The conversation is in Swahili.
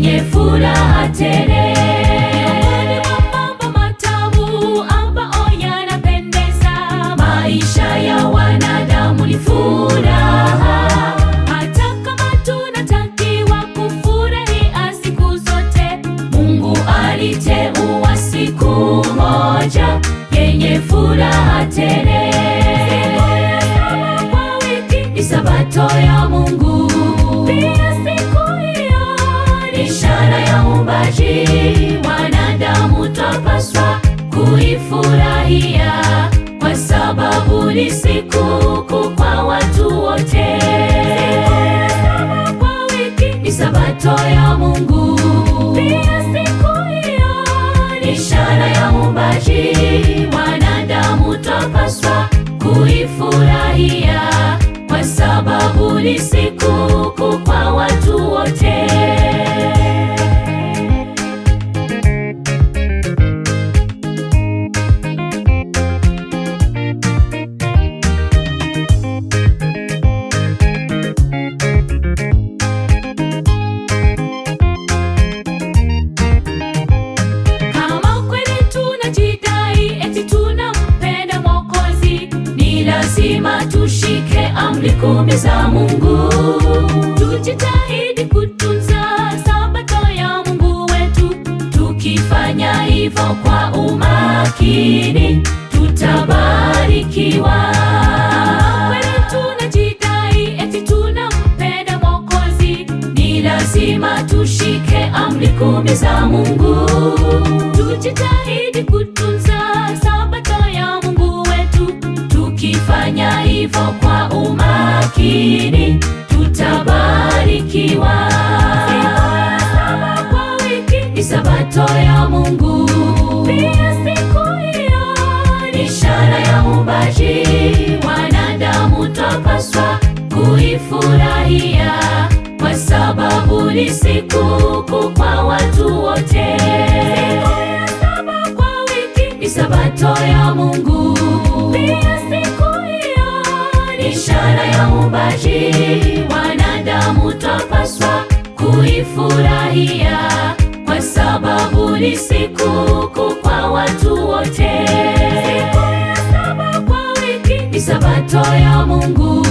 yenye furaha tele. Miongoni mwa mambo matamu ambayo yanapendeza maisha ya wanadamu ni furaha. Hata kama tunatakiwa kufurahia siku zote, Mungu aliteua siku moja yenye furaha tele. Sabato ya Mungu, pia siku hiyo ni ishara ya uumbaji. Wanadamu twapaswa kuifurahia kwa sababu ni sikukuu kwa watu wote. Ni Sabato ya Mungu, pia siku hiyo ni ishara ya uumbaji. Wanadamu twapaswa kuifurahia kwa sababu ni sikukuu kwa watu wote. Kama kweli tunajidai eti tunampenda Mwokozi, ni lazima tushike amri 10 za Mungu. Tujitahidi kutunza Sabato ya Mungu wetu. Tukifanya hivyo kwa umakini, tutabarikiwa. Kweli tunajidai eti tunampenda Mwokozi, ni lazima tushike amri 10 za Mungu. Tujitahidi kutunza Sabato ya Mungu wetu. Tukifanya hivyo kwa umakini, tutabarikiwa. Ni Sabato ya Mungu, pia siku hiyo ni ishara ya uumbaji. Wanadamu twapaswa kuifurahia kwa sababu ni sikukuu kwa watu wote. Ni Sabato ya Mungu, pia siku hiyo ni ishara ya uumbaji. Wanadamu twapaswa kuifurahia kwa sababu ni sikukuu kwa watu wote. Ni Sabato ya Mungu.